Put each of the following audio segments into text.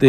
ਤੇ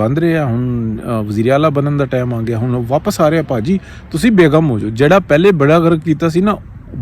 ਬੰਦ ਰਿਹਾ, ਹੁਣ ਵਜ਼ੀਰ ਆਲਾ ਬਣਨ ਦਾ ਟਾਈਮ ਆ ਗਿਆ, ਹੁਣ ਵਾਪਸ ਆ ਰਿਹਾ ਭਾਜੀ, ਤੁਸੀਂ ਬੇਗਮ ਹੋ ਜਾਓ। ਜਿਹੜਾ ਪਹਿਲੇ ਬੜਾ ਗਰਕ ਕੀਤਾ ਸੀ ਨਾ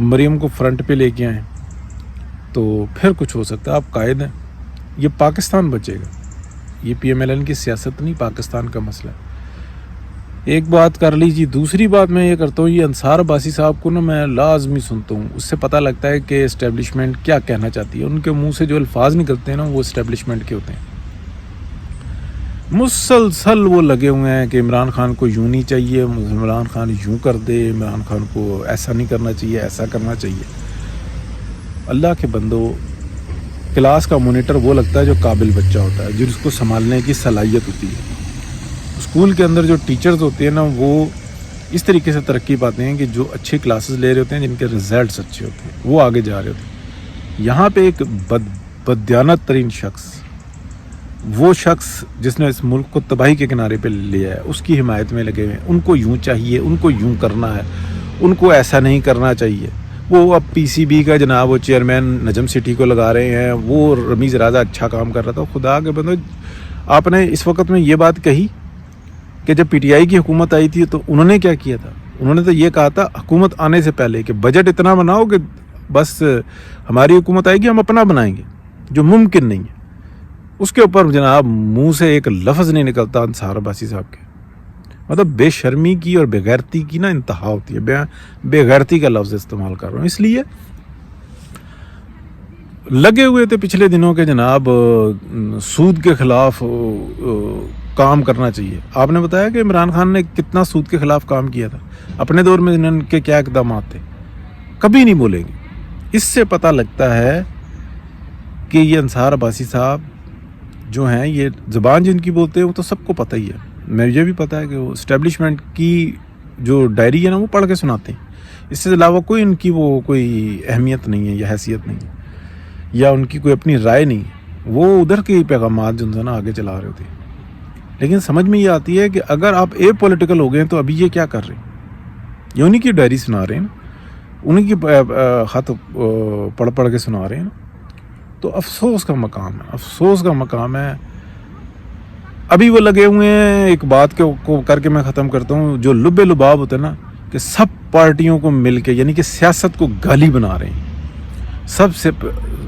مریم کو فرنٹ پہ لے کے آئیں تو پھر کچھ ہو سکتا ہے. آپ قائد ہیں, یہ پاکستان بچے گا, یہ پی ایم ایل این کی سیاست نہیں, پاکستان کا مسئلہ ہے. ایک بات کر لیجیے. دوسری بات میں یہ کرتا ہوں, یہ انصار عباسی صاحب کو نا میں لازمی سنتا ہوں, اس سے پتہ لگتا ہے کہ اسٹیبلشمنٹ کیا کہنا چاہتی ہے. ان کے منہ سے جو الفاظ نکلتے ہیں نا وہ اسٹیبلشمنٹ کے ہوتے ہیں. مسلسل وہ لگے ہوئے ہیں کہ عمران خان کو یوں نہیں چاہیے, عمران خان یوں کر دے, عمران خان کو ایسا نہیں کرنا چاہیے, ایسا کرنا چاہیے. اللہ کے بندو, کلاس کا مانیٹر وہ لگتا ہے جو قابل بچہ ہوتا ہے, جس کو سنبھالنے کی صلاحیت ہوتی ہے. اسکول کے اندر جو ٹیچرز ہوتے ہیں نا وہ اس طریقے سے ترقی پاتے ہیں کہ جو اچھی کلاسز لے رہے ہوتے ہیں, جن کے رزلٹس اچھے ہوتے ہیں, وہ آگے جا رہے ہوتے ہیں. یہاں پہ ایک بددیانت ترین شخص, وہ شخص جس نے اس ملک کو تباہی کے کنارے پہ لیا ہے, اس کی حمایت میں لگے ہوئے ہیں. ان کو یوں چاہیے, ان کو یوں کرنا ہے, ان کو ایسا نہیں کرنا چاہیے. وہ اب پی سی بی کا جناب وہ چیئرمین نجم سٹی کو لگا رہے ہیں, وہ رمیز راضا اچھا کام کر رہا تھا. خدا کے بندو, آپ نے اس وقت میں یہ بات کہی کہ جب پی ٹی آئی کی حکومت آئی تھی تو انہوں نے کیا کیا تھا؟ انہوں نے تو یہ کہا تھا حکومت آنے سے پہلے کہ بجٹ اتنا بناؤ کہ بس ہماری حکومت آئے گی ہم اپنا بنائیں گے, جو ممکن نہیں ہے. اس کے اوپر جناب منہ سے ایک لفظ نہیں نکلتا انصار عباسی صاحب کے. مطلب بے شرمی کی اور بے غیرتی کی نا انتہا ہوتی ہے. بے غیرتی کا لفظ استعمال کر رہا ہوں, اس لیے لگے ہوئے تھے پچھلے دنوں کے جناب سود کے خلاف کام کرنا چاہیے. آپ نے بتایا کہ عمران خان نے کتنا سود کے خلاف کام کیا تھا, اپنے دور میں ان کے کیا اقدامات تھے, کبھی نہیں بولیں گے. اس سے پتہ لگتا ہے کہ یہ انصار عباسی صاحب جو ہیں, یہ زبان جن کی بولتے ہیں وہ تو سب کو پتہ ہی ہے. مجھے بھی پتہ ہے کہ وہ اسٹیبلشمنٹ کی جو ڈائری ہے نا وہ پڑھ کے سناتے ہیں. اس سے علاوہ کوئی ان کی وہ کوئی اہمیت نہیں ہے یا حیثیت نہیں ہے, یا ان کی کوئی اپنی رائے نہیں ہے. وہ ادھر کے پیغامات جو ہے نا آگے چلا رہے ہوتے ہیں. لیکن سمجھ میں یہ آتی ہے کہ اگر آپ اے پولیٹیکل ہو گئے تو ابھی یہ کیا کر رہے ہیں؟ یہ انہیں کی ڈائری سنا رہے ہیں نا, انہیں کی خط پڑھ کے سنا رہے ہیں نا. تو افسوس کا مقام ہے, افسوس کا مقام ہے. ابھی وہ لگے ہوئے ہیں, ایک بات کو کر کے میں ختم کرتا ہوں, جو لب لباب ہوتا ہے نا کہ سب پارٹیوں کو مل کے, یعنی کہ سیاست کو گالی بنا رہے ہیں, سب سے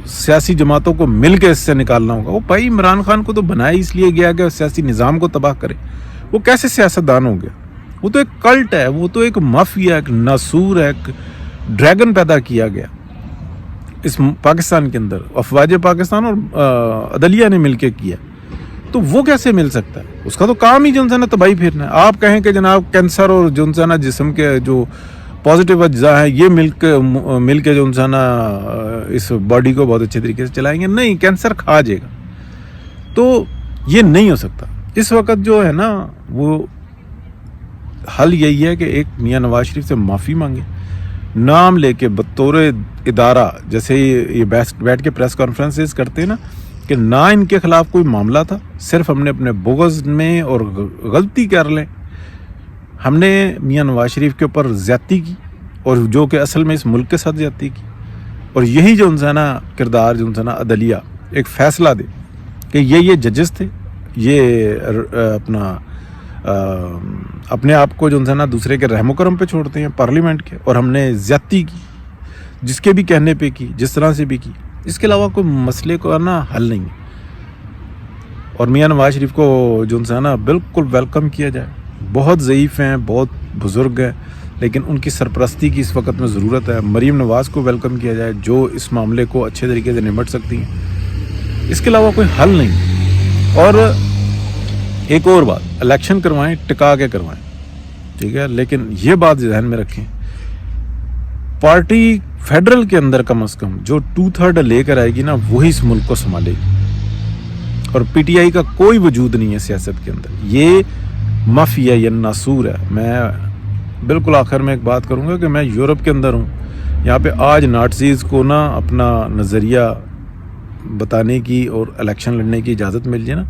سیاسی جماعتوں کو مل کے اس سے نکالنا ہوگا. وہ بھائی عمران خان کو تو بنایا اس لیے گیا کہ سیاسی نظام کو تباہ کرے. وہ کیسے سیاستدان ہو گیا؟ وہ تو ایک کلٹ ہے, وہ تو ایک مافیا, ایک ناسور ہے, ایک ڈریگن پیدا کیا گیا اس پاکستان کے اندر. افواج پاکستان اور عدلیہ نے مل کے کیا, تو وہ کیسے مل سکتا ہے؟ اس کا تو کام ہی جو ہے نا تباہی پھیرنا ہے. آپ کہیں کہ جناب کینسر اور جو ہے نا جسم کے جو پازیٹیو اجزاء ہیں یہ مل کے جو ہے نا اس باڈی کو بہت اچھے طریقے سے چلائیں گے. نہیں, کینسر کھا جائے گا. تو یہ نہیں ہو سکتا. اس وقت جو ہے نا وہ حل یہی ہے کہ ایک میاں نواز شریف سے معافی مانگے, نام لے کے بطور ادارہ, جیسے یہ بیٹھ کے پریس کانفرنسز کرتے ہیں نا کہ نہ ان کے خلاف کوئی معاملہ تھا, صرف ہم نے اپنے بغض میں اور غلطی کر لیں, ہم نے میاں نواز شریف کے اوپر زیادتی کی, اور جو کہ اصل میں اس ملک کے ساتھ زیادتی کی. اور یہی جو ہے نا کردار جو ہے نا عدلیہ ایک فیصلہ دے کہ یہ ججز تھے, یہ اپنے آپ کو جو ہے نا دوسرے کے رحم و کرم پہ چھوڑتے ہیں پارلیمنٹ کے, اور ہم نے زیادتی کی جس کے بھی کہنے پہ کی, جس طرح سے بھی کی. اس کے علاوہ کوئی مسئلے کو نا حل نہیں ہے. اور میاں نواز شریف کو جو ہے نا بالکل ویلکم کیا جائے. بہت ضعیف ہیں, بہت بزرگ ہیں, لیکن ان کی سرپرستی کی اس وقت میں ضرورت ہے. مریم نواز کو ویلکم کیا جائے جو اس معاملے کو اچھے طریقے سے نمٹ سکتی ہیں. اس کے علاوہ کوئی حل نہیں. اور ایک اور بات, الیکشن کروائیں, ٹکا کے کروائیں, ٹھیک ہے, لیکن یہ بات ذہن میں رکھیں, پارٹی فیڈرل کے اندر کم از کم جو 2/3 لے کر آئے گی نا وہی اس ملک کو سنبھالے گی. اور پی ٹی آئی کا کوئی وجود نہیں ہے سیاست کے اندر, یہ مافیا, یہ ناسور ہے. میں بالکل آخر میں ایک بات کروں گا کہ میں یورپ کے اندر ہوں, یہاں پہ آج نازیز کو نا اپنا نظریہ بتانے کی اور الیکشن لڑنے کی اجازت مل جائے نا,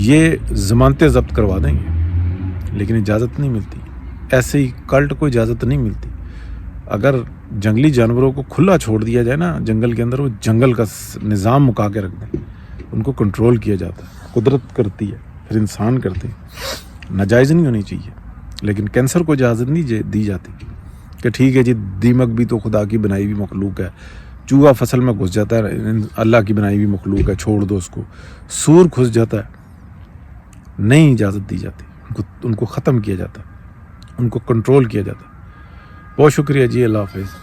یہ ضمانتیں ضبط کروا دیں گے, لیکن اجازت نہیں ملتی. ایسے ہی کلٹ کو اجازت نہیں ملتی. اگر جنگلی جانوروں کو کھلا چھوڑ دیا جائے نا جنگل کے اندر, وہ جنگل کا نظام مکا کے رکھ دیں, ان کو کنٹرول کیا جاتا ہے, قدرت کرتی ہے, پھر انسان کرتے ہیں. ناجائز نہیں ہونی چاہیے, لیکن کینسر کو اجازت نہیں دی جاتی. کہ ٹھیک ہے جی دیمک بھی تو خدا کی بنائی ہوئی مخلوق ہے, چوہا فصل میں گھس جاتا ہے اللہ کی بنائی ہوئی مخلوق ہے, چھوڑ دو اس کو. سور گھس جاتا ہے, نہیں اجازت دی جاتی, ان کو ختم کیا جاتا, ان کو کنٹرول کیا جاتا. بہت شکریہ جی, اللہ حافظ.